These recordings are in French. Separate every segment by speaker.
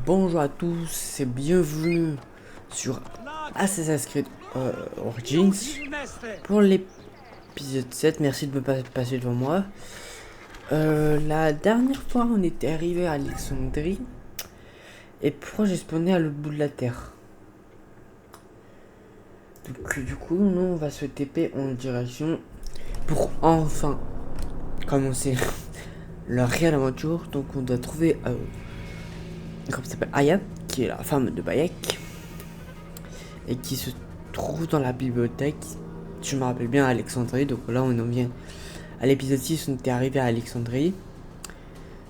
Speaker 1: Bonjour à tous et bienvenue sur Assassin's Creed Origins pour l'épisode 7. Merci de me passer devant moi. La dernière fois, on était arrivé à Alexandrie et pourquoi j'ai spawné à l'autre bout de la terre. Donc, du coup, nous on va se TP en direction pour enfin commencer la réelle aventure. Donc, on doit trouver comment ça s'appelle, Aya, qui est la femme de Bayek et qui se trouve dans la bibliothèque. Je me rappelle bien à Alexandrie. Donc là on en vient à l'épisode 6, on était arrivé à Alexandrie.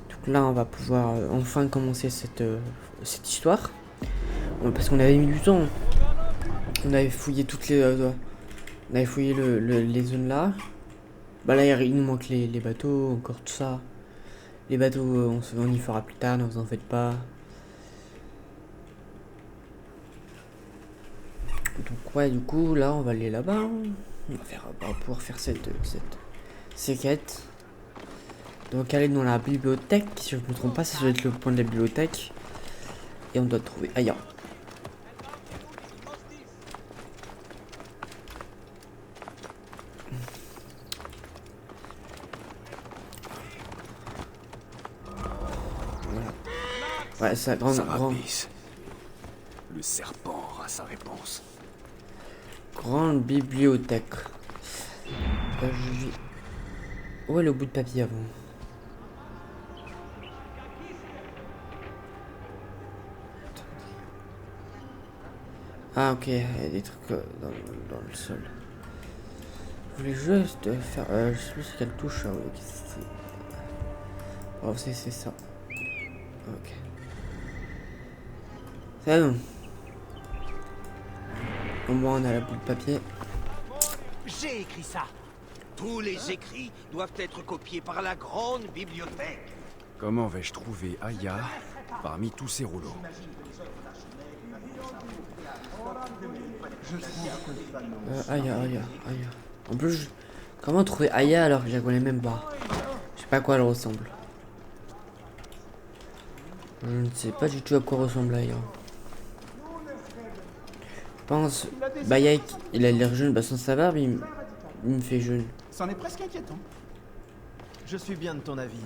Speaker 1: Donc là on va pouvoir enfin commencer cette histoire, parce qu'on avait mis du temps. On avait fouillé toutes les on avait fouillé les zones là. Bah là il nous manque les bateaux, encore tout ça. Les bateaux on y fera plus tard, ne vous en faites pas. Donc ouais, du coup là on va aller là-bas. On va pouvoir faire ces quêtes. Donc aller dans la bibliothèque, si je ne me trompe pas, ça doit être le point de la bibliothèque. Et on doit trouver Aya. Voilà. Ouais, c'est grand.
Speaker 2: Le serpent aura sa réponse.
Speaker 1: Grande bibliothèque. Où est le bout de papier avant? Ah ok, il y a des trucs dans le sol. Je voulais juste faire... je sais plus quelle touche. Oh, c'est ça. Ok. C'est bon. Au moins on a la bout de papier.
Speaker 3: J'ai écrit ça. Tous les écrits doivent être copiés par la grande bibliothèque.
Speaker 2: Comment vais-je trouver Aya parmi tous ces rouleaux?
Speaker 1: Aya. En plus, comment trouver Aya alors que je la connais même pas? Je sais pas à quoi elle ressemble. Je ne sais pas du tout à quoi ressemble Aya. Je pense... Bayek, il a l'air jeune, bah sans sa barbe, il me fait jeune.
Speaker 4: C'en est presque inquiétant. Je suis bien de ton avis.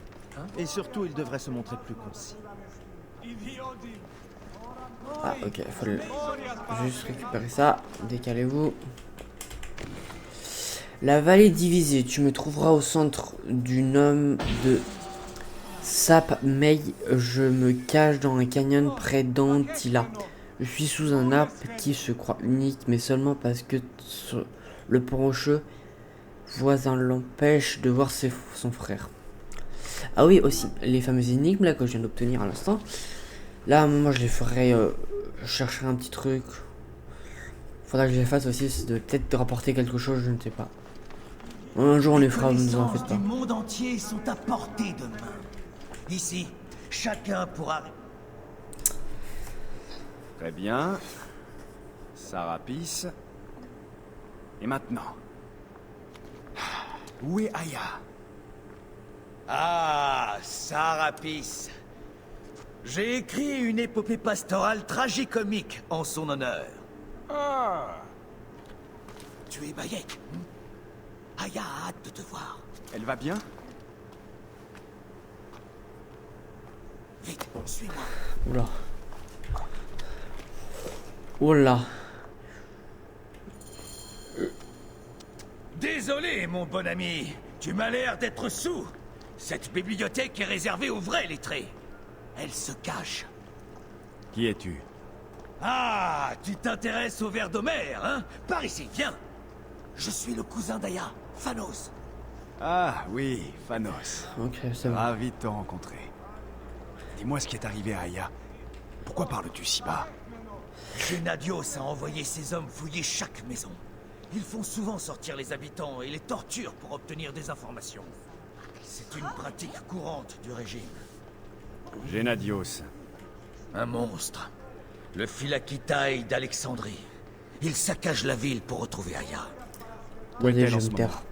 Speaker 4: Et surtout, il devrait se montrer plus concis.
Speaker 1: Ah ok, faut juste récupérer ça. Décalez-vous. La vallée divisée. Tu me trouveras au centre du nom de Sap Mei. Je me cache dans un canyon près d'Antilla. Je suis sous un arbre qui se croit unique, mais seulement parce que le pont rocheux voisin l'empêche de voir son frère. Ah oui, aussi, les fameuses énigmes là que je viens d'obtenir à l'instant. Là, moi je les ferai. Je chercherai un petit truc. Faudra que je les fasse aussi, c'est de peut-être de rapporter quelque chose, je ne sais pas. Un jour on les fera, ne vous en faites pas.
Speaker 3: Les connaissances du monde entier sont à portée de main. Ici, chacun pourra...
Speaker 2: Très bien. Sarapis. Et maintenant? Où est Aya?
Speaker 3: Ah, Sarapis. J'ai écrit une épopée pastorale tragicomique en son honneur.
Speaker 2: Ah!
Speaker 3: Tu es Bayek. Aya a hâte de te voir.
Speaker 2: Elle va bien?
Speaker 3: Vite, suis-moi.
Speaker 1: Oula. Oula.
Speaker 3: Désolé, mon bon ami. Tu m'as l'air d'être sourd. Cette bibliothèque est réservée aux vrais lettrés. Elle se cache.
Speaker 2: Qui es-tu?
Speaker 3: Ah, tu t'intéresses au vers d'Homère, hein? Par ici, viens. Je suis le cousin d'Aya, Phanos.
Speaker 2: Ah oui, Phanos.
Speaker 1: Ok, ça va.
Speaker 2: Ravi de te rencontrer. Dis-moi ce qui est arrivé à Aya. Pourquoi parles-tu si bas?
Speaker 3: Gennadios a envoyé ses hommes fouiller chaque maison. Ils font souvent sortir les habitants et les torturent pour obtenir des informations. C'est une pratique courante du régime.
Speaker 2: Gennadios.
Speaker 3: Un monstre. Le Philakitaï d'Alexandrie. Il saccage la ville pour retrouver Aya.
Speaker 1: Ouais,
Speaker 2: est-elle
Speaker 1: je
Speaker 2: en
Speaker 1: vais
Speaker 2: ce
Speaker 1: me taire.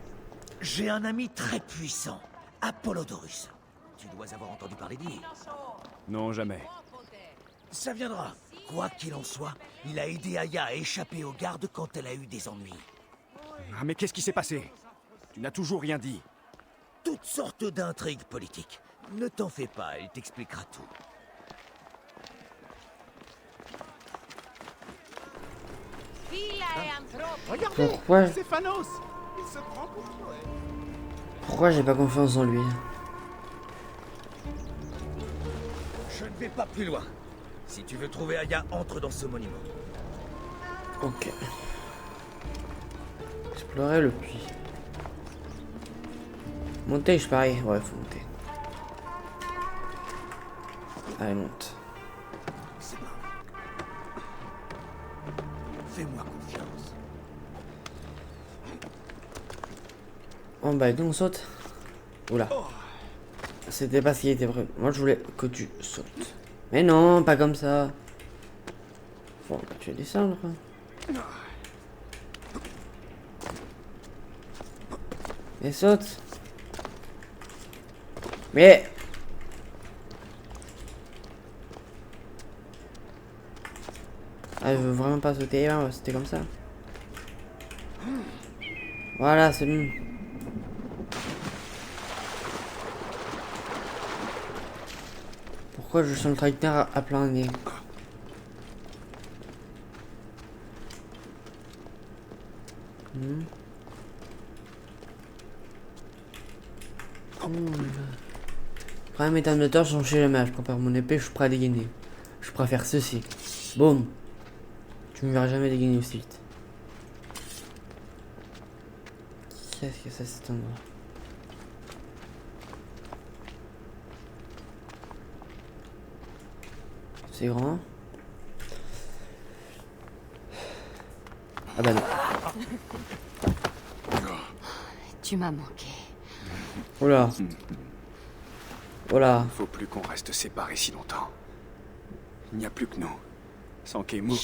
Speaker 3: J'ai un ami très puissant, Apollodorus. Tu dois avoir entendu parler d'elle.
Speaker 2: Non, jamais.
Speaker 3: Ça viendra. Quoi qu'il en soit, il a aidé Aya à échapper aux gardes quand elle a eu des ennuis.
Speaker 2: Ah, mais qu'est-ce qui s'est passé? Tu n'as toujours rien dit.
Speaker 3: Toutes sortes d'intrigues politiques. Ne t'en fais pas, il t'expliquera tout.
Speaker 1: Pourquoi,
Speaker 4: C'est Phanos. Il se prend pour toi.
Speaker 1: pourquoi j'ai pas confiance en lui?
Speaker 3: Je ne vais pas plus loin. Si tu veux trouver Aya, entre dans ce monument.
Speaker 1: Ok. Explorer le puits. Monter, je parie. Ouais, faut monter. Allez, monte.
Speaker 3: C'est bon. Fais-moi confiance.
Speaker 1: Oh bah, donc on saute. Oula. C'était pas ce qui était vrai. Moi, je voulais que tu sautes. Mais non, pas comme ça. Bon, bah, tu vas descendre. Mais saute. Mais... Ah, je veux vraiment pas sauter. Ah, on va sauter comme ça. Voilà, c'est bon. Pourquoi je sens le tracteur à plein nez? Après mes termes de torche, on sait jamais. Je prépare mon épée, je suis prêt à dégainer. Je préfère ceci. Boum. Tu me verras jamais dégainer aussi vite. Qu'est-ce que c'est cet endroit? C'est grand. Ah bah non.
Speaker 5: Tu m'as manqué.
Speaker 1: Oh là. Oh là.
Speaker 2: Il faut plus qu'on reste séparés si longtemps. Il n'y a plus que nous. Sans Kemu.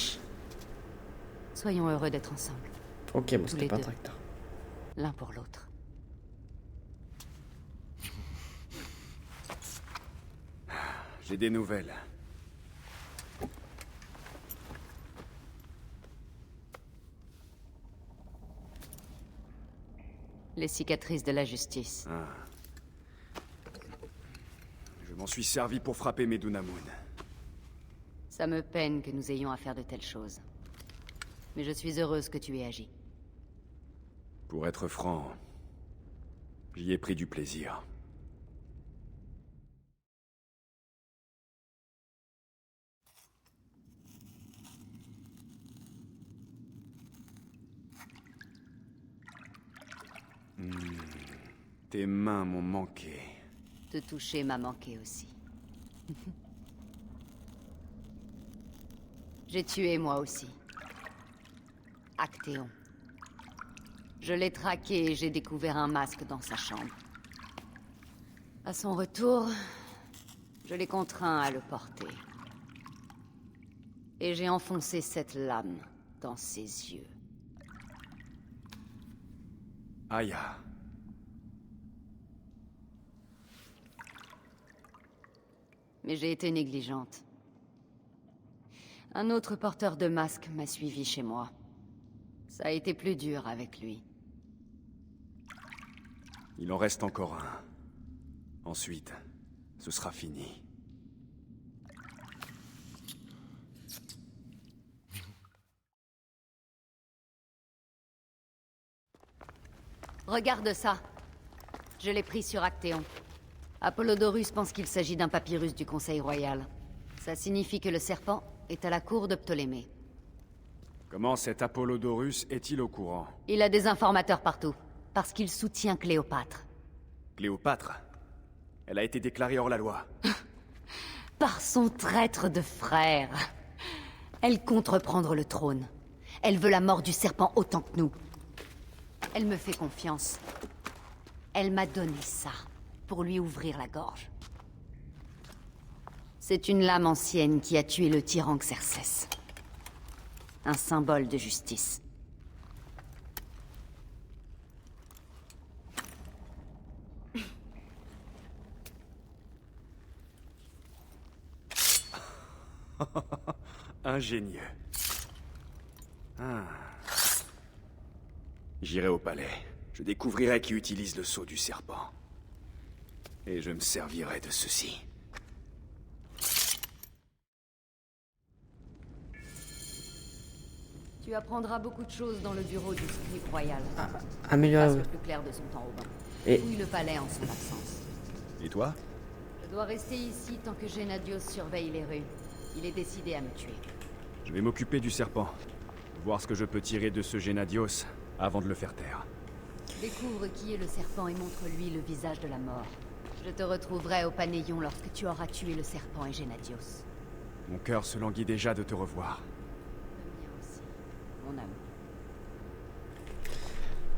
Speaker 5: Soyons heureux d'être ensemble,
Speaker 1: Ok, bon,
Speaker 5: Tous
Speaker 1: c'était
Speaker 5: les
Speaker 1: pas un
Speaker 5: deux.
Speaker 1: tracteur.
Speaker 5: l'un pour l'autre.
Speaker 2: J'ai des nouvelles.
Speaker 5: Les cicatrices de la justice.
Speaker 2: Je m'en suis servi pour frapper Medunamun.
Speaker 5: Ça me peine que nous ayons à faire de telles choses. Mais je suis heureuse que tu aies agi.
Speaker 2: Pour être franc, j'y ai pris du plaisir. Tes mains m'ont manqué.
Speaker 5: Te toucher m'a manqué aussi. J'ai tué moi aussi. Actéon. Je l'ai traqué et j'ai découvert un masque dans sa chambre. À son retour, je l'ai contraint à le porter. Et j'ai enfoncé cette lame dans ses yeux.
Speaker 2: Aya.
Speaker 5: Mais j'ai été négligente. Un autre porteur de masque m'a suivi chez moi. Ça a été plus dur avec lui.
Speaker 2: Il en reste encore un. Ensuite, ce sera fini.
Speaker 5: Regarde ça. Je l'ai pris sur Actéon. Apollodorus pense qu'il s'agit d'un papyrus du Conseil Royal. Ça signifie que le serpent est à la cour de Ptolémée.
Speaker 2: Comment cet Apollodorus est-il au courant?
Speaker 5: Il a des informateurs partout, parce qu'il soutient Cléopâtre.
Speaker 2: Cléopâtre? Elle a été déclarée hors la loi.
Speaker 5: Par son traître de frère. Elle compte reprendre le trône. Elle veut la mort du serpent autant que nous. Elle me fait confiance. Elle m'a donné ça, pour lui ouvrir la gorge. C'est une lame ancienne qui a tué le tyran Xerxès. Un symbole de justice.
Speaker 2: Ingénieux. Ah. J'irai au palais. Je découvrirai qui utilise le sceau du serpent. Et je me servirai de ceci.
Speaker 5: Tu apprendras beaucoup de choses dans le bureau du scribe royal.
Speaker 1: Améliorer.
Speaker 5: Passe le plus clair de son temps au bain.
Speaker 1: Et-
Speaker 5: Fouille le palais en son absence.
Speaker 2: Et toi?
Speaker 5: Je dois rester ici tant que Gennadios surveille les rues. Il est décidé à me tuer.
Speaker 2: Je vais m'occuper du serpent. Voir ce que je peux tirer de ce Gennadios avant de le faire taire.
Speaker 5: Découvre qui est le serpent et montre-lui le visage de la mort. Je te retrouverai au Panéion lorsque tu auras tué le serpent et Gennadios.
Speaker 2: Mon cœur se languit déjà de te revoir.
Speaker 5: Le mien aussi, mon amour.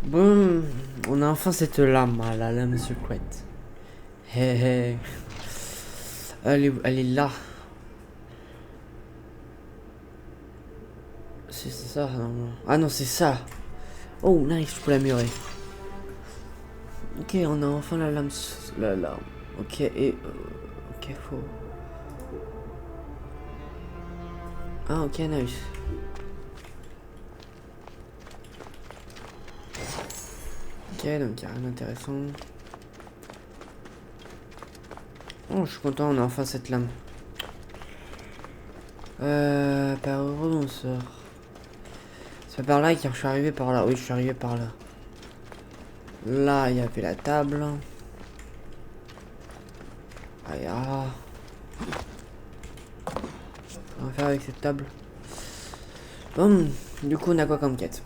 Speaker 1: Bon, on a enfin cette lame, ah, la lame secrète. Hé hé. Elle est là. C'est ça, non. Ah non, c'est ça. Oh, nice, je peux l'améliorer. Ok, on a enfin la lame. La lame. Ok, et. Ok, faut. Ah, ok, nice. Ok, donc il a rien d'intéressant. Oh, je suis content, on a enfin cette lame. Par où on sort? C'est par là que je suis arrivé par là. Oui, je suis arrivé par là. Là, il y avait la table. Aïe, ah. On va faire avec cette table. Bon, du coup, on a quoi comme quête?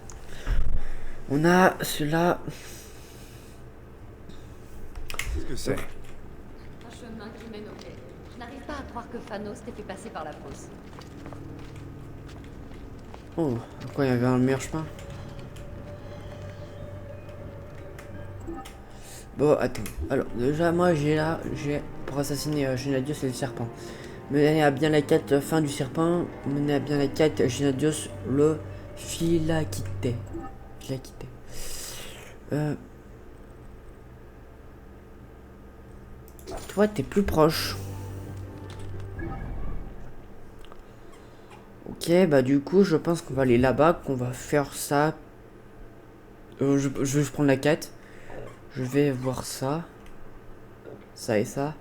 Speaker 1: On a cela.
Speaker 2: Qu'est-ce que c'est?
Speaker 5: Un chemin qui mène au quai. Je n'arrive pas à croire que Phanos t'ait fait passer par la fosse.
Speaker 1: Oh, quoi, il y avait un meilleur chemin? Bon, attends. Alors, déjà, moi, j'ai pour assassiner Gennadios et le serpent. Mener à bien la quête fin du serpent. Mener à bien la quête Gennadios le Philakité. Philakité. Toi, t'es plus proche. Ok, bah du coup, je pense qu'on va aller là-bas, qu'on va faire ça. Je vais prendre la quête. Je vais voir ça. Ça et ça.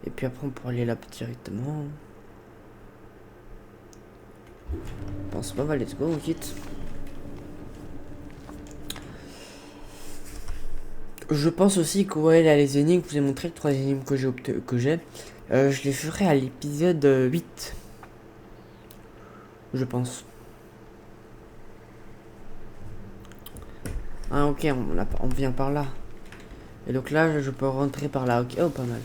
Speaker 1: Et puis après, on pourra aller là directement. Je pense pas, bah, let's go, on quitte. Je pense aussi que ouais, là, les énigmes, je vous ai montré le 3 énigme que j'ai. Je les ferai à l'épisode 8. Je pense. Ah ok, on vient par là. Et donc là, je peux rentrer par là. Ok, oh pas mal.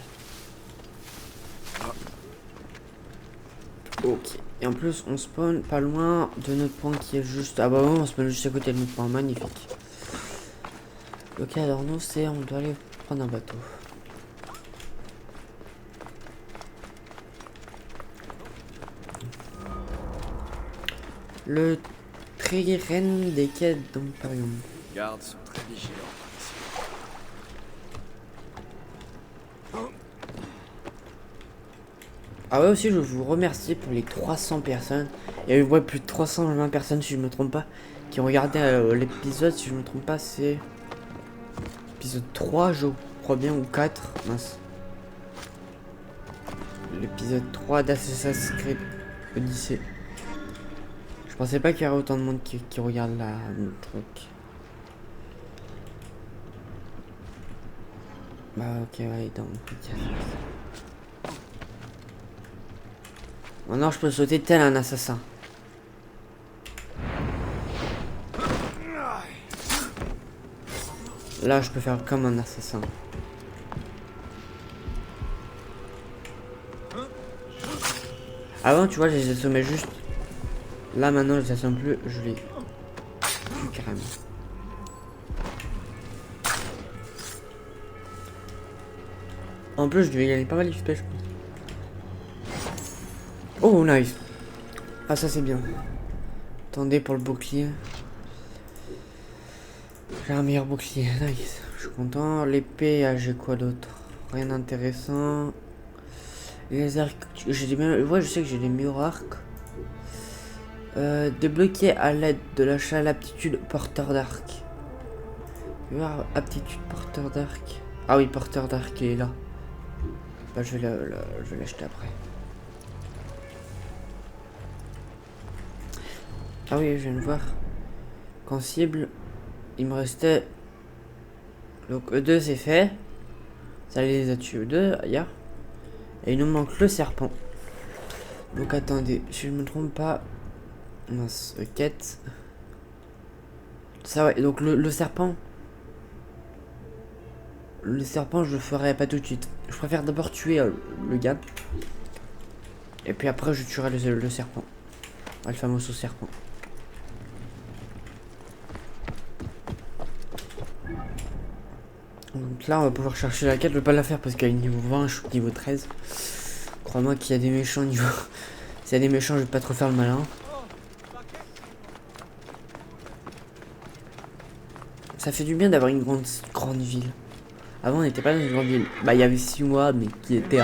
Speaker 1: Ok. Et en plus, on spawn pas loin de notre point qui est juste... Ah bah ouais, on spawn juste à côté de notre point. Magnifique. Ok, alors nous, on doit aller prendre un bateau. Le trirène des quêtes d'Emparium.
Speaker 2: Les gardes sont très vigilants par ici.
Speaker 1: Ah ouais, aussi, je vous remercie pour les 300 personnes. Il y a eu ouais, plus de 320 personnes, si je me trompe pas, qui ont regardé l'épisode, si je me trompe pas, c'est... Épisode 3, je crois bien, ou 4, mince. L'épisode 3 d'Assassin's Creed Odyssey. Je pensais pas qu'il y aurait autant de monde qui regarde le truc. Bah ok, ouais, donc... Maintenant, je peux sauter tel un assassin. Là, je peux faire comme un assassin. Avant, tu vois, je les assommais juste. Là, maintenant, je les assomme plus. Je les... Carrément. En plus, je devais gagner pas mal d'XP, je pense. Oh, nice. Ah, ça, c'est bien. Attendez pour le bouclier. J'ai un meilleur bouclier, nice. Je suis content. L'épée, j'ai quoi d'autre? Rien d'intéressant. Les arcs, j'ai des meilleurs, ouais, je sais que j'ai des meilleurs arcs. Débloquer à l'aide de l'achat l'aptitude porteur d'arc. Aptitude porteur d'arc. Ah oui, porteur d'arc, il est là. Bah, je vais l'acheter après. Ah oui, je viens de voir. Qu'en cible, il me restait. Donc E2 c'est fait. Ça les a tués E2 ailleurs. Et il nous manque le serpent. Donc attendez, si je me trompe pas. Mince, quête. Ça ouais, donc le serpent. Le serpent je le ferai pas tout de suite. Je préfère d'abord tuer le gars. Et puis après je tuerai le serpent. Le fameux serpent. Donc là on va pouvoir chercher la quête. Je vais pas la faire parce qu'elle est niveau 20, je suis niveau 13. Crois-moi qu'il y a des méchants niveau. S'il y a des méchants je vais pas trop faire le malin. Ça fait du bien d'avoir une grande ville. Avant on n'était pas dans une grande ville. Bah il y avait Siwa mais qui était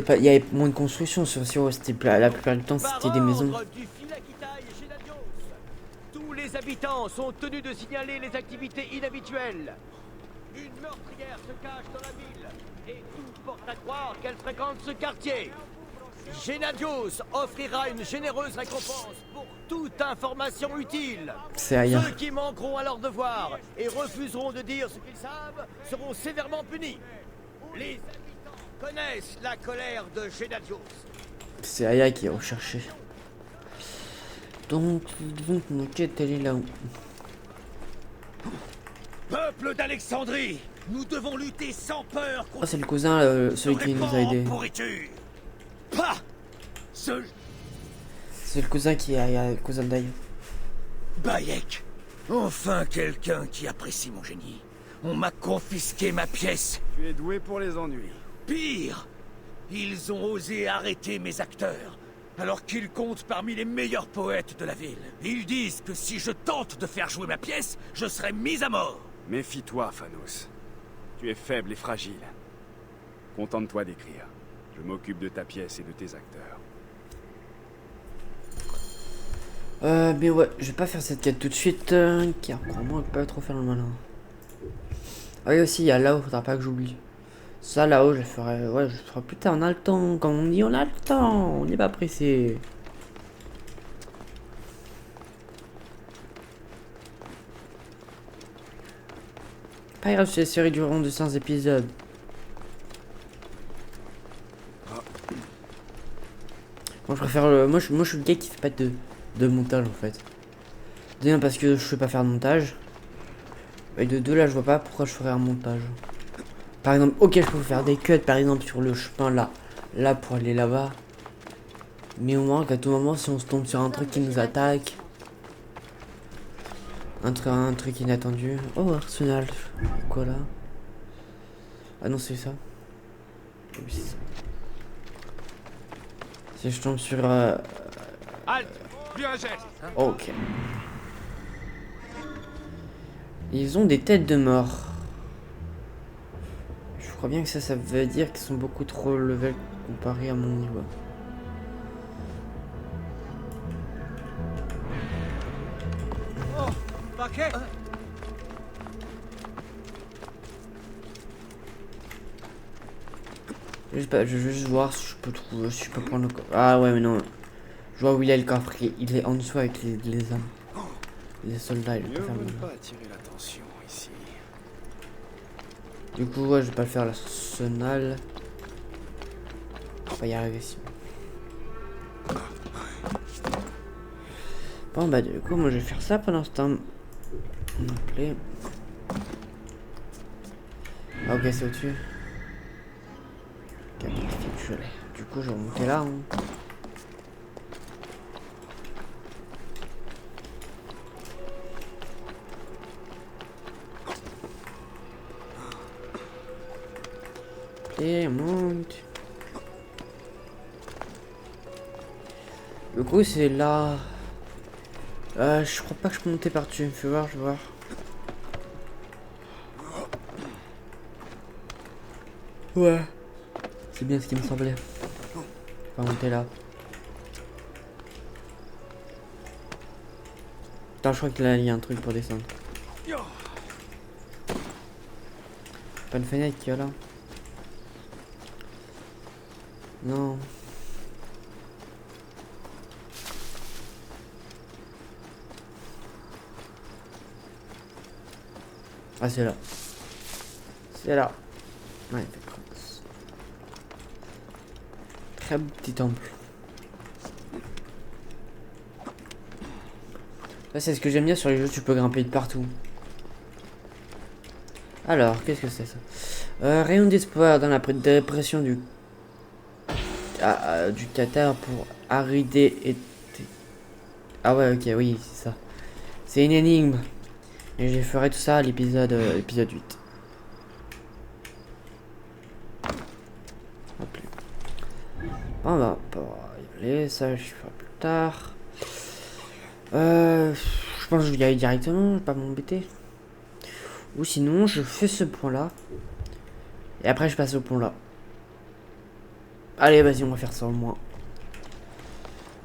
Speaker 1: pas. Il y avait moins de construction sur Siwa, c'était la plupart du temps c'était des maisons.
Speaker 3: Tous les habitants sont tenus de signaler les activités inhabituelles. Une meurtrière se cache dans la ville et tout porte à croire qu'elle fréquente ce quartier. Gennadios offrira une généreuse récompense pour toute information utile.
Speaker 1: C'est ailleurs.
Speaker 3: Ceux qui manqueront à leur devoir et refuseront de dire ce qu'ils savent seront sévèrement punis. Les habitants connaissent la colère de Gennadios.
Speaker 1: C'est Aya qui est recherché. Donc mon quête elle est là-haut.
Speaker 3: Peuple d'Alexandrie, nous devons lutter sans peur contre...
Speaker 1: Oh c'est le cousin, celui qui nous a aidé.
Speaker 3: Pas seul.
Speaker 1: C'est le cousin qui a le cousin d'Aya.
Speaker 3: Bayek. Enfin quelqu'un qui apprécie mon génie. On m'a confisqué ma pièce.
Speaker 2: Tu es doué pour les ennuis.
Speaker 3: Pire, ils ont osé arrêter mes acteurs, alors qu'ils comptent parmi les meilleurs poètes de la ville. Ils disent que si je tente de faire jouer ma pièce, je serai mis à mort.
Speaker 2: Méfie-toi, Phanos. Tu es faible et fragile. Contente-toi d'écrire. Je m'occupe de ta pièce et de tes acteurs.
Speaker 1: Mais ouais, je vais pas faire cette quête tout de suite, car crois-moi, je peux pas trop faire le malin. Ah oui aussi, il y a là-haut, faudra pas que j'oublie. Ça là-haut, je le ferai, ouais, je le ferai plus tard, on a le temps, comme on dit, on a le temps, on n'est pas pressé. Pas grave si la série durera 200 épisodes. Moi je préfère moi je suis le gars qui fait pas de montage en fait. Déjà parce que je sais pas faire de montage. Et de deux là je vois pas pourquoi je ferais un montage. Par exemple, ok je peux faire des cuts par exemple sur le chemin là pour aller là-bas. Mais au moins qu'à tout moment si on se tombe sur un truc qui nous attaque. Un truc inattendu. Oh Arsenal. Quoi là? Ah non c'est ça. Oui c'est ça. Si je tombe sur
Speaker 3: Halt, plus un geste.
Speaker 1: ok. Ils ont des têtes de mort. Je crois bien que ça veut dire qu'ils sont beaucoup trop level comparé à mon niveau.
Speaker 3: Oh, paquet.
Speaker 1: Je vais juste voir si je peux trouver, si je peux prendre le coffre. Ah ouais mais non. Je vois où il est le coffre, il est en dessous avec les hommes. Les soldats, il
Speaker 2: Mieux
Speaker 1: peut faire
Speaker 2: vaut ne
Speaker 1: le
Speaker 2: pas attirer l'attention ici.
Speaker 1: Du coup ouais je vais pas le faire l'arsenal. On va y arriver ici. Bon bah du coup moi je vais faire ça pendant ce temps. Ah ok c'est au-dessus. Ok, je l'ai. Du coup je vais remonter là. Hein. Et on monte. Du coup c'est là. Je crois pas que je peux monter par dessus. Fais voir, je vais voir. Ouais. C'est bien ce qui me semblait. On va monter là. Attends, je crois que là, il y a un truc pour descendre. Pas une fenêtre qu'il y a là. Non. Ah, c'est là. C'est là. Ouais, très petit temple. Ça, c'est ce que j'aime bien sur les jeux, tu peux grimper de partout. Alors, qu'est-ce que c'est ça? Rayon d'espoir dans la dépression du Qatar pour arider et... Ah ouais, ok, oui, c'est ça. C'est une énigme. Et je ferai tout ça à l'épisode 8. Hop là. On va pas y aller, ça je ferai plus tard. Je pense que je vais y aller directement, je vais pas m'embêter. Ou sinon, je fais ce point là. Et après, je passe au point là. Allez, vas-y, on va faire ça au moins.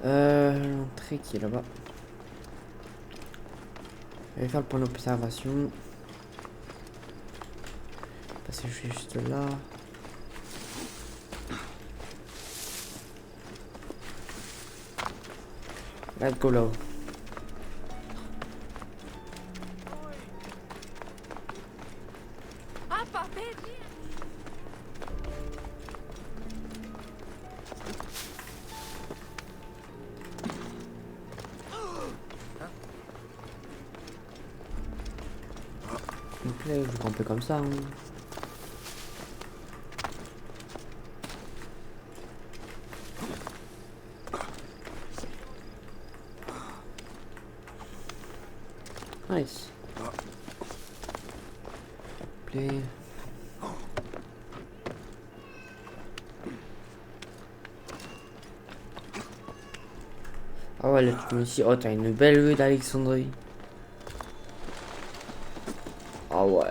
Speaker 1: L'entrée qui est là-bas. Je vais faire le point d'observation. Parce que je suis juste là. Let's go là-haut. Donc là, je joue un peu comme ça. Hein. Nice. Play. Ah ouais, là tu me dis, oh t'as une belle vue d'Alexandrie. Ah ouais,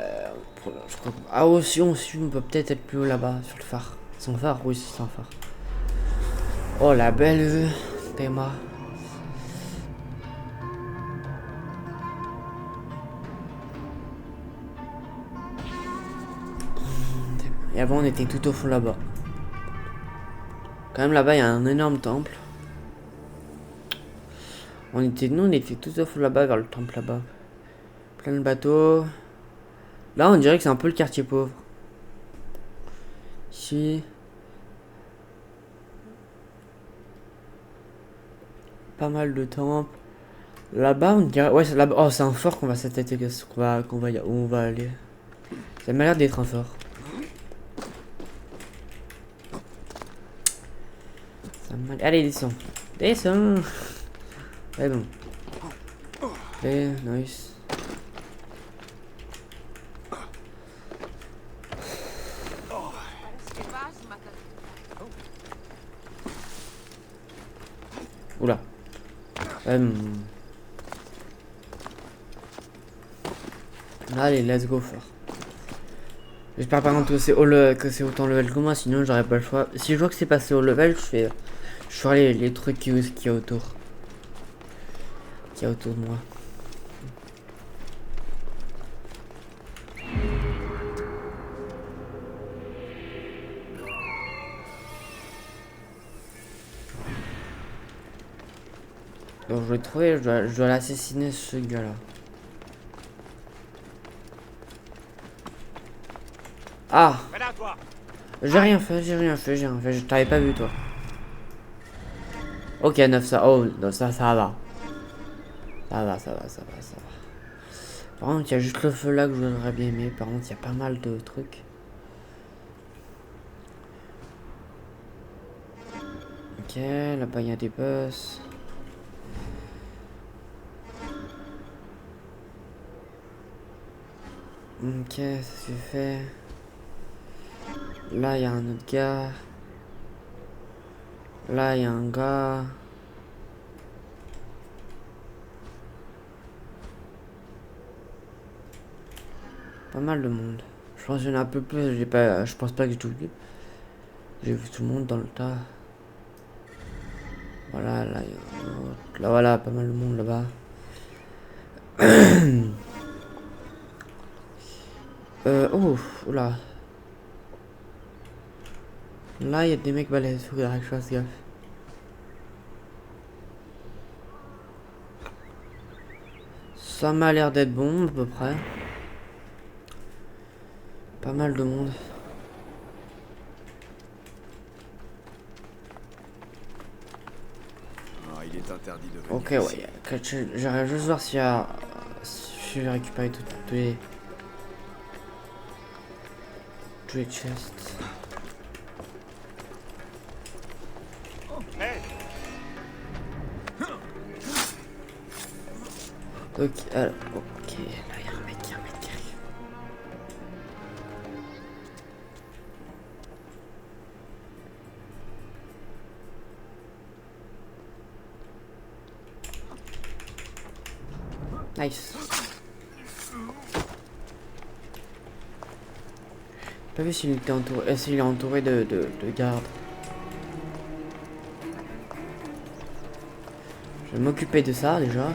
Speaker 1: je crois que... Ah aussi, on peut peut-être être plus haut là-bas, sur le phare. Son phare, oui c'est un phare. Oh la belle vue, Théma. Et avant on était tout au fond là-bas. Quand même là-bas il y a un énorme temple. Nous on était tout au fond là-bas vers le temple là-bas. Plein de bateaux. Là on dirait que c'est un peu le quartier pauvre. Ici. Pas mal de temples. Là-bas on dirait... Ouais c'est là-bas. Oh c'est un fort qu'on va s'attaquer. Où on va aller. Ça m'a l'air d'être un fort. Allez, descends. Descends. Ouais, bon. Allez, nice. Oula. Allez, let's go fort. J'espère par contre que c'est autant level que moi, sinon j'aurais pas le choix. Si je vois que c'est passé au level, je ferai les trucs qu'il y a autour. Qu'il y a autour de moi. Donc je vais trouver, je dois l'assassiner ce gars là. Ah! J'ai rien fait, je t'avais pas vu toi. Ok, 9 ça. Oh, non, ça va. Ça va. Par contre, il y a juste le feu là que je voudrais bien aimer. Par contre, il y a pas mal de trucs. Ok, là-bas il y a des boss. Ok, ça c'est fait. Là, il y a un autre gars. Là, il y a un gars. Pas mal de monde. Je pense qu'il y en a un peu plus. Je pense pas que j'ai tout vu. J'ai vu tout le monde dans le tas. Voilà, là, il y a un autre. Là, voilà, pas mal de monde là-bas. Oh, oula. Là, il y a des mecs balèzes, faut que je fasse gaffe. Ça m'a l'air d'être bon, à peu près. Pas mal de monde.
Speaker 2: Ah, il est interdit de venir
Speaker 1: Ok,
Speaker 2: ici.
Speaker 1: ouais. J'arrive juste voir s'il y a... Si j'ai récupéré tous les chests. Ok, alors, ok, là il y a un mec qui arrive. Nice. Pas vu s'il était entouré, s'il est entouré de gardes. Je vais m'occuper de ça déjà.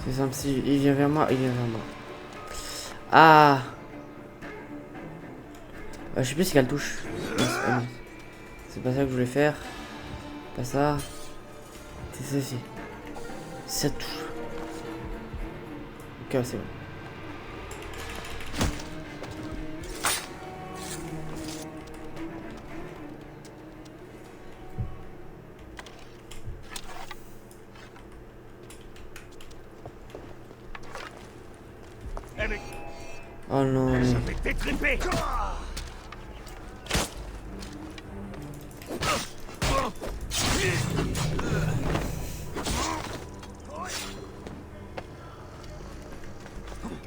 Speaker 1: C'est simple, si il vient vers moi, il vient vers moi. Ah, je sais plus si elle touche. C'est pas ça que je voulais faire. Pas ça. C'est ceci. Ça touche. Ok, c'est bon. Oh non.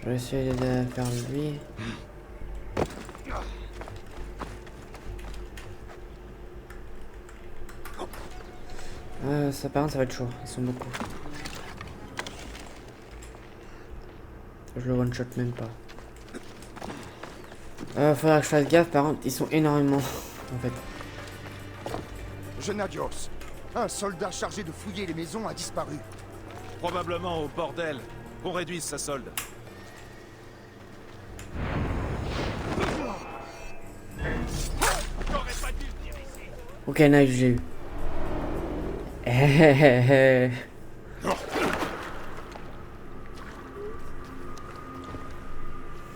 Speaker 1: Je vais essayer de faire lui. Ça par contre ça va être chaud, ils sont beaucoup. Je le one shot même pas. Faudra que je fasse gaffe, par contre ils sont énormément en fait.
Speaker 6: Gennadios, un soldat chargé de fouiller les maisons a disparu.
Speaker 7: Probablement au bordel. Qu'on réduise sa solde.
Speaker 1: Ok, nice, j'ai eu.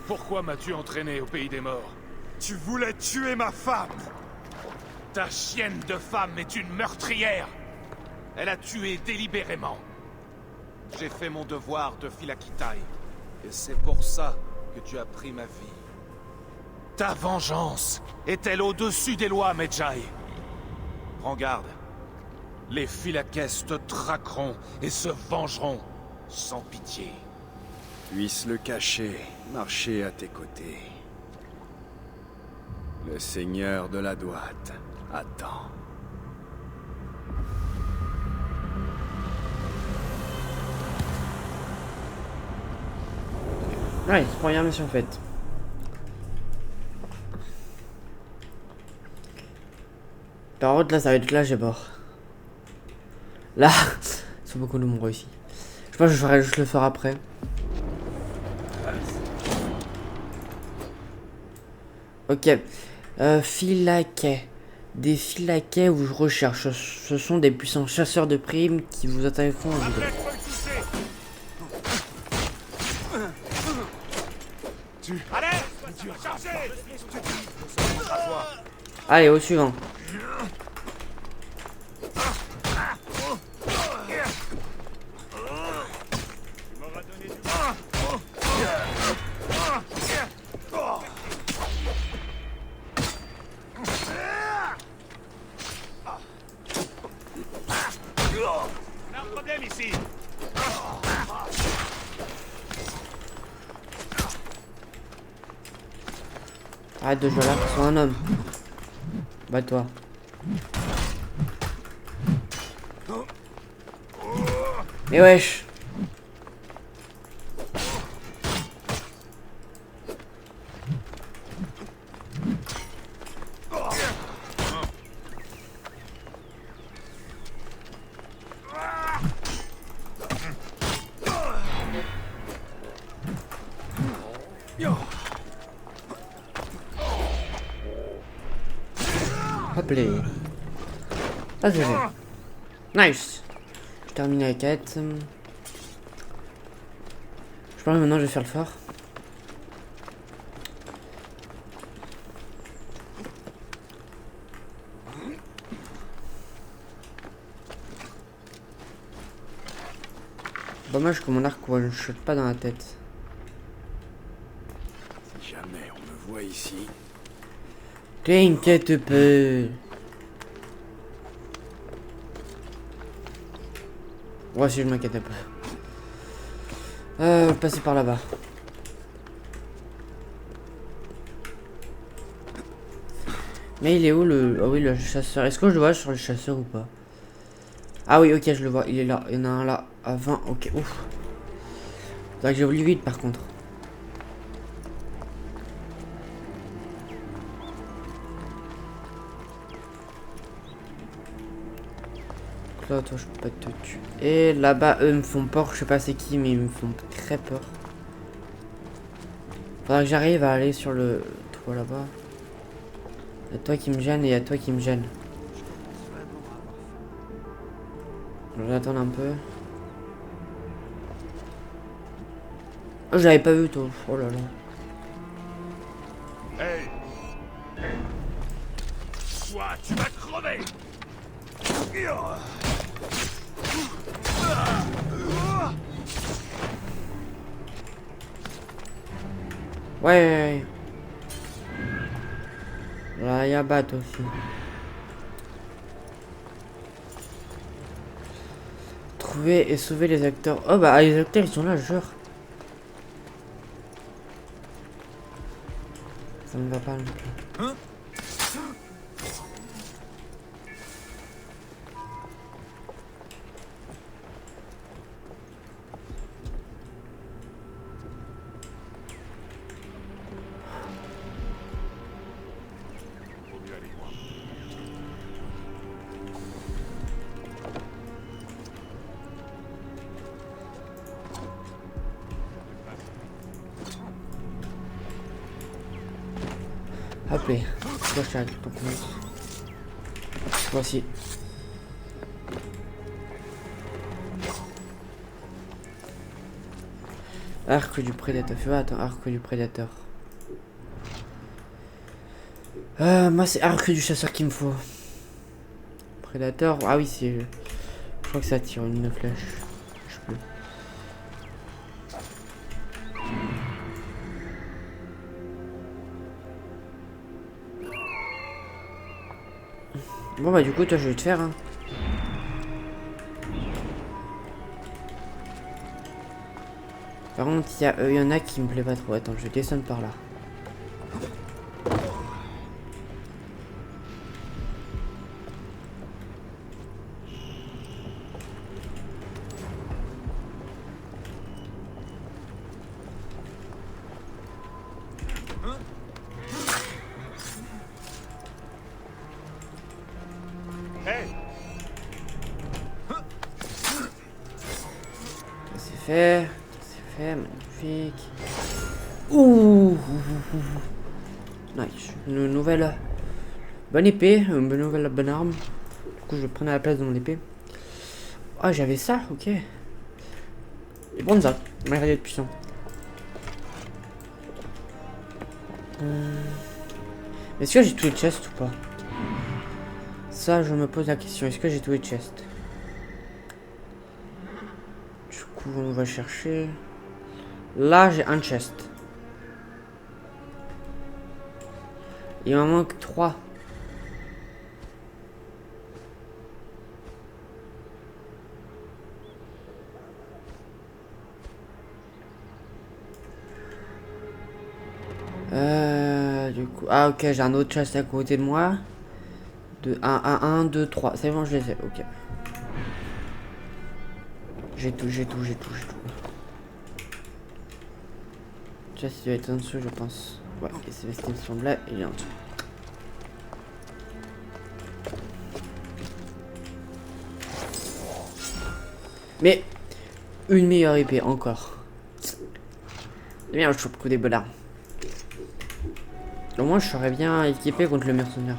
Speaker 7: Pourquoi m'as-tu entraîné au pays des morts?
Speaker 6: Tu voulais tuer ma femme!
Speaker 7: Ta chienne de femme est une meurtrière. Elle a tué délibérément. J'ai fait mon devoir de Philakitai. Et c'est pour ça que tu as pris ma vie. Ta vengeance est-elle au-dessus des lois, Medjay? Prends garde. Les Philakès te traqueront et se vengeront sans pitié.
Speaker 2: Puisse le cacher, marcher à tes côtés. Le seigneur de la droite attend.
Speaker 1: Ouais, première mission faite. Par contre là ça va être là j'ai peur. Là, ils sont beaucoup nombreux ici. Je pense que je ferai juste le faire après. Ok. Philaquais. Des Philaquais où je recherche. Ce sont des puissants chasseurs de primes qui vous attaqueront en vidéo. Allez, au suivant.
Speaker 7: On a un problème ici.
Speaker 1: Arrête de jouer là, sois un homme. Bats-toi. Mais wesh. Hop là. Ah, c'est fait. Nice. Je termine la quête. Je pense que maintenant je vais faire le fort. Dommage que mon arc ne shot pas dans la tête.
Speaker 2: Si jamais on me voit ici...
Speaker 1: T'inquiète peu. Ouais, si je m'inquiète un peu. Passer par là-bas. Mais il est où le... Ah oui, le chasseur. Est-ce que je le vois sur le chasseur ou pas? Ah oui, ok, je le vois. Il est là. Il y en a un là. À 20. Ok, ouf. Faudrait que j'évolue vite par contre. Là, toi, je peux pas te tuer. Et là-bas, eux me font peur. Je sais pas c'est qui, mais ils me font très peur. Faudra que j'arrive à aller sur le toit là-bas. Il y a toi qui me gêne et il y a toi qui me gêne. Je vais attendre un peu. Oh, je l'avais pas vu, toi. Oh là là.
Speaker 7: Hey! Toi, tu vas crever!
Speaker 1: Ouais. Là, il y a Bat aussi. Trouver et sauver les acteurs. Oh bah, les acteurs, ils sont là, je jure. Ça me va pas non plus.
Speaker 7: Hein?
Speaker 1: Hop là. Voici. Arc du prédateur. Fais attends, arc du prédateur. Moi c'est arc du chasseur qu'il me faut. Prédateur. Ah oui, c'est. Je crois que ça tire une flèche. Je peux. Bon bah du coup toi je vais te faire hein. Par contre il y en a qui me plaît pas trop. Attends, je descends par là. C'est fait, magnifique. Ouh. Nice. Une nouvelle bonne épée, une nouvelle bonne arme. Du coup, je vais prendre la place de mon épée. Ah, j'avais ça, ok. Et bon, ça, malgré d'être puissant. Est-ce que j'ai tous les chests ou pas? Ça, je me pose la question. Est-ce que j'ai tous les chests? Du coup, on va chercher. Là, j'ai un chest. Il m'en manque 3. Du coup, ah ok, j'ai un autre chest à côté de moi. De 1, 2, 3. C'est bon, je les ai. Ok. J'ai tout. Chest, il doit être en dessous, je pense. Ouais, et c'est vesté, il me semble là, il est en dessous. Mais une meilleure épée encore. C'est bien, je trouve que des bonnes armes. Au moins je serais bien équipé contre le mercenaire.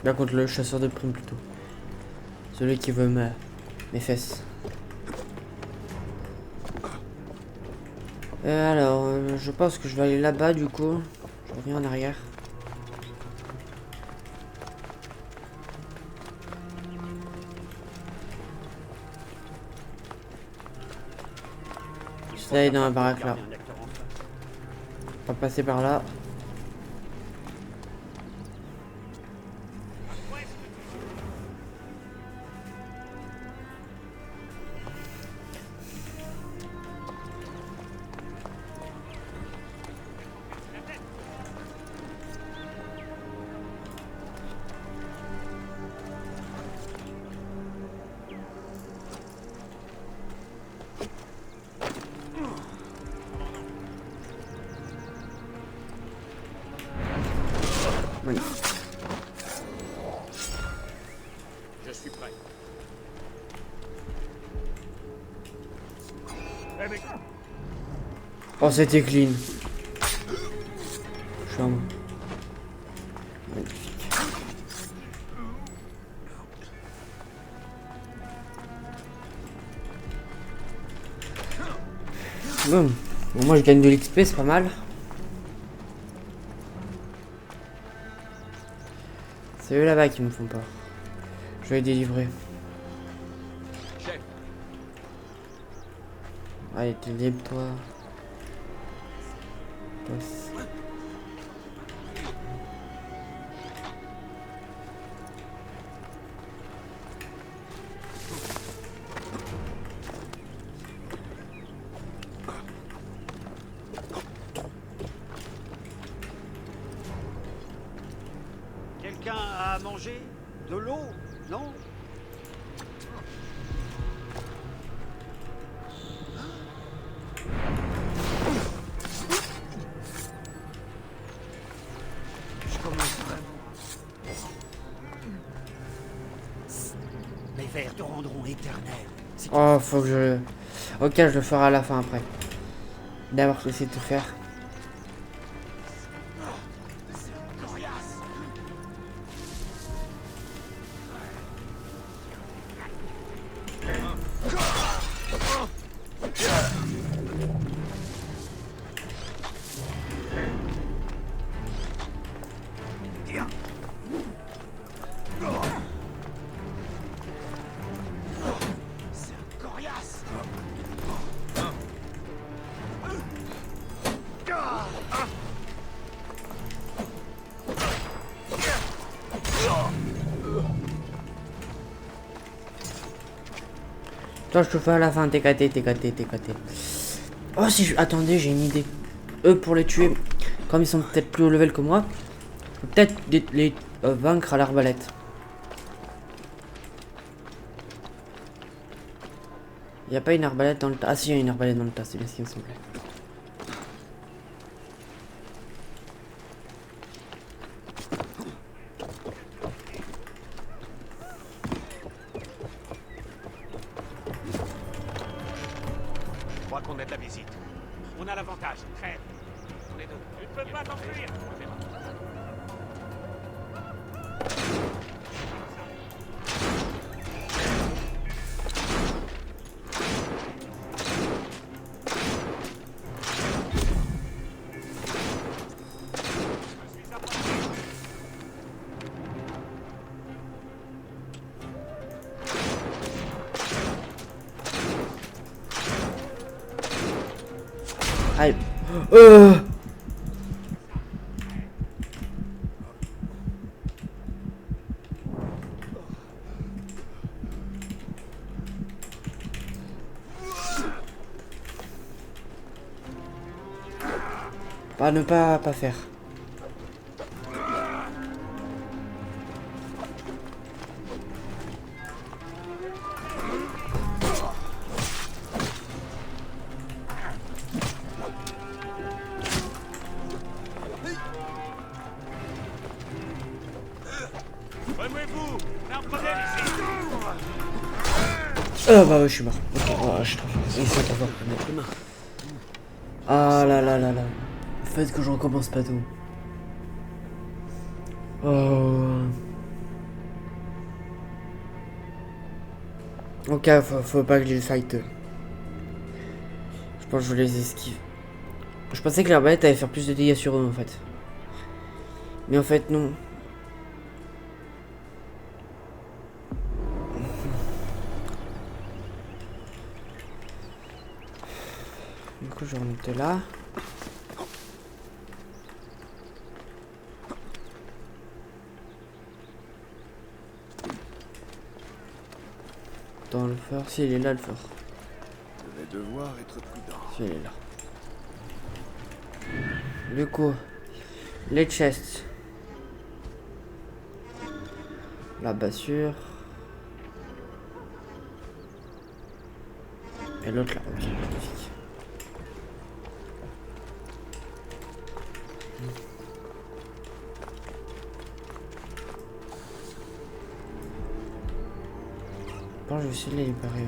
Speaker 1: Là contre le chasseur de primes plutôt. Celui qui veut mes fesses. Alors, je pense que je vais aller là-bas du coup. Je reviens en arrière. Je vais aller dans la baraque là. On va passer par là. Oui.
Speaker 3: Je suis prêt.
Speaker 1: Oh, c'était clean. Charme. Magnifique. Bon, moi je gagne de l'XP, c'est pas mal. C'est eux là-bas qui me font peur. Je vais les délivrer.
Speaker 3: Chef,
Speaker 1: Allez, t'es libre toi. Passe.
Speaker 3: quelqu'un a à manger? De l'eau? Non? Je commence vraiment. Les vers te rendront éternel. Si tu-
Speaker 1: Oh, faut que je... Ok, je le ferai à la fin après. D'abord, je vais essayer de tout faire. Toi, je te fais à la fin, TKT. Oh, si je... Attendez, j'ai une idée. Eux, pour les tuer, comme ils sont peut-être plus haut level que moi, je peux peut-être les vaincre à l'arbalète. Il n'y a pas une arbalète dans le tas. Ah si, il y a une arbalète dans le tas, c'est bien ce qui me semblait.
Speaker 3: Je crois qu'on est de la visite. On a l'avantage. Crève. On est deux. Tu ne peux pas t'enfuir.
Speaker 1: Aïe. Pas ne pas faire.
Speaker 3: Remuez-vous. On a un problème ici.
Speaker 1: Bah ouais, je suis mort. Ok. Oh, je trouve. Ils sont trop forts. Ah là là là là. Faites que je recommence pas tout. Oh. Ok, faut pas que je les fight. Je pense que je les esquive. Je pensais que l'arbalète allait faire plus de dégâts sur eux en fait. Mais en fait non. Du coup je vais remonter là. Dans le fort, si il est là le fort.
Speaker 2: Je vais devoir être prudent.
Speaker 1: Si il est là. Du coup, les chests. La bassure. Et l'autre là, ok, magnifique. Bon, je vais essayer de les libérer.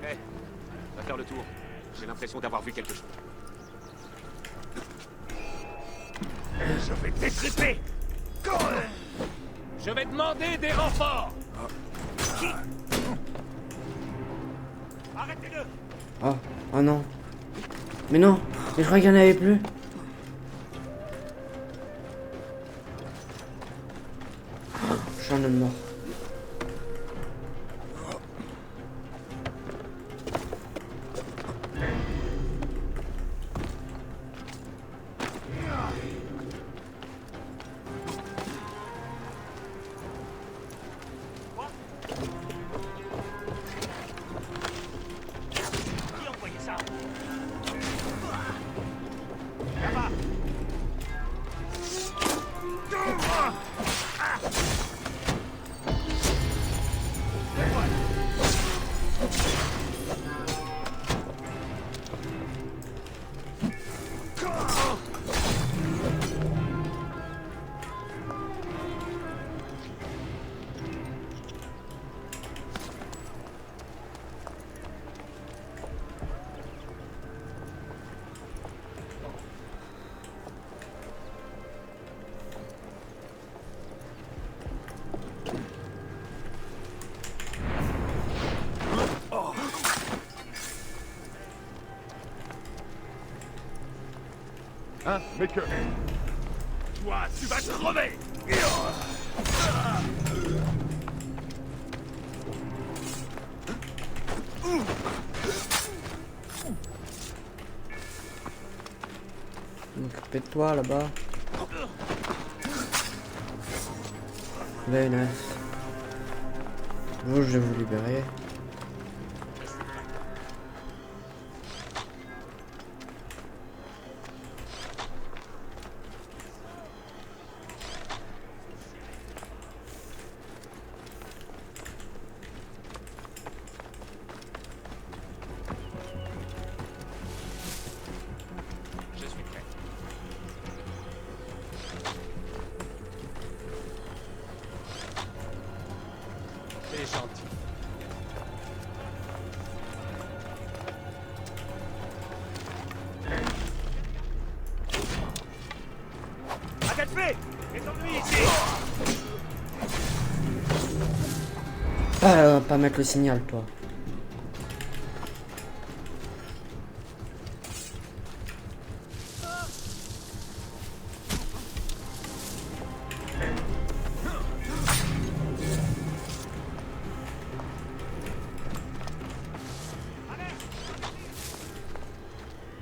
Speaker 3: Hé, va faire le tour. J'ai l'impression d'avoir vu quelque chose. Je vais t'étriper. Je vais demander des renforts. Qui? Arrêtez-le.
Speaker 1: Oh, oh non. Mais non, mais je crois qu'il n'y en avait plus. Je suis un homme mort.
Speaker 3: Qui a envoyé ça?
Speaker 7: Hein? Mais que...
Speaker 3: Toi, tu vas crever.
Speaker 1: M'occuper de toi là-bas. Very nice. Vous, je vais vous libérer.
Speaker 3: Je suis prêt. C'est gentil. Attaque fait. Descends-lui ici.
Speaker 1: Pas mettre le signal, toi.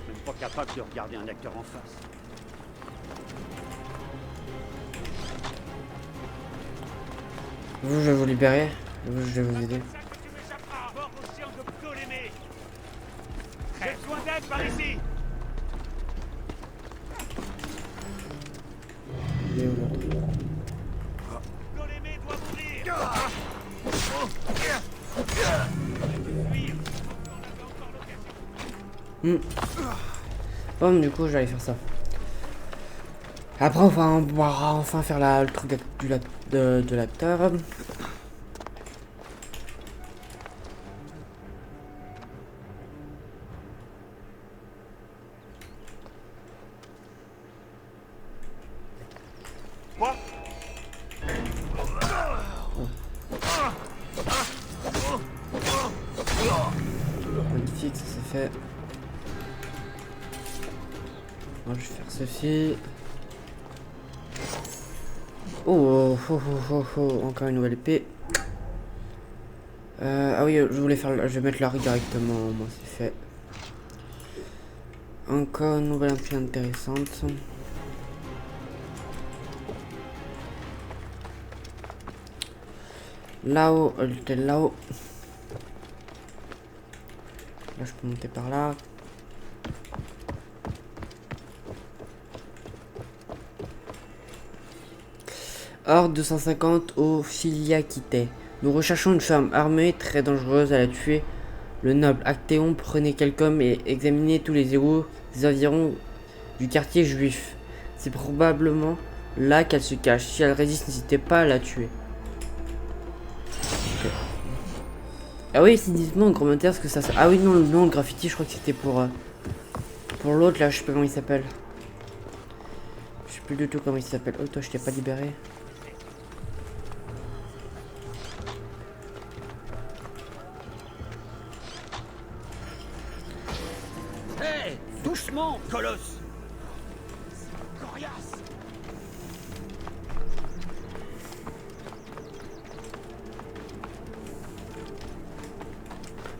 Speaker 3: Même pas capable de regarder un acteur en face.
Speaker 1: Vous, je vais vous libérer. Vous, je vais vous aider.
Speaker 3: C'est ça que tu m'échapperas. Mort au ciel de Ptolémée. J'ai besoin d'aide par ici.
Speaker 1: Il est où l'autre?
Speaker 3: Ptolémée doit mourir. Fuir. On en a encore l'occasion.
Speaker 1: Bon, du coup, j'allais faire ça. Après, on va enfin faire le truc de l'acteur. Magnifique, ça c'est fait. Moi, je vais faire ceci. Encore une nouvelle épée. Ah oui, je voulais faire. Je vais mettre l'arc directement. Moi, c'est fait. Encore une nouvelle épée intéressante. Là-haut, elle était là-haut. Là, je peux monter par là. Horde 250 au Philiakité. Nous recherchons une femme armée très dangereuse à la tuer. Le noble Actéon, prenez quelqu'un et examinez tous les héros des environs du quartier juif. C'est probablement là qu'elle se cache. Si elle résiste, n'hésitez pas à la tuer. Okay. Ah oui, dites-moi en commentaire ce que ça... Ah oui, non, le graffiti, je crois que c'était pour l'autre, là, je sais pas comment il s'appelle. Je sais plus du tout comment il s'appelle. Oh, toi, je t'ai pas libéré.
Speaker 3: Hé, doucement, Colosse. Coriace.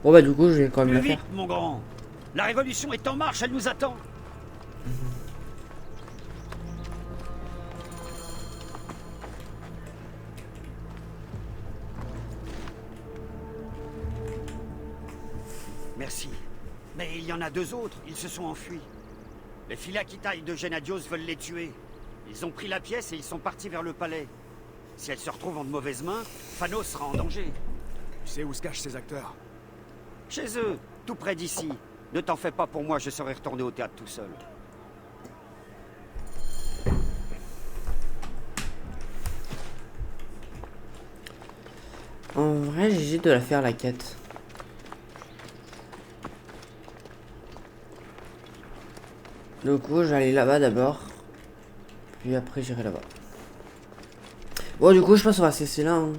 Speaker 1: Bon bah du coup, je vais quand même la
Speaker 3: Plus
Speaker 1: faire.
Speaker 3: vite, mon grand. La révolution est en marche, elle nous attend. Merci. Mais il y en a deux autres, ils se sont enfuis. Les Philiakitaï de Gennadios veulent les tuer. Ils ont pris la pièce et ils sont partis vers le palais. Si elle se retrouve en de mauvaises mains, Phanos sera en danger.
Speaker 2: Tu sais où se cachent ces acteurs?
Speaker 3: Chez eux, tout près d'ici. Ne t'en fais pas pour moi, je serai retourné au théâtre tout seul.
Speaker 1: En vrai, j'ai de la faire la quête. Du coup, j'allais là-bas d'abord. Puis après, j'irai là-bas. Bon, du coup, je pense qu'on va cesser là. Hein,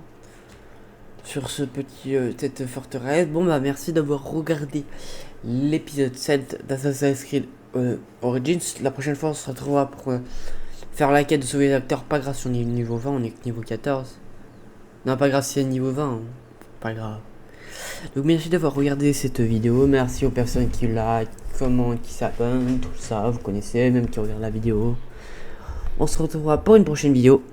Speaker 1: sur ce petit cette forteresse. Bon, bah, merci d'avoir regardé l'épisode 7 d'Assassin's Creed Origins. La prochaine fois, on se retrouvera pour faire la quête de sauver les acteurs. Pas grave si on est niveau 20, on est que niveau 14. Non, pas grave si on est niveau 20. Hein. Pas grave. Donc merci d'avoir regardé cette vidéo. Merci aux personnes qui like, commentent, qui s'abonnent, tout ça. Vous connaissez, même qui regardent la vidéo. On se retrouvera pour une prochaine vidéo.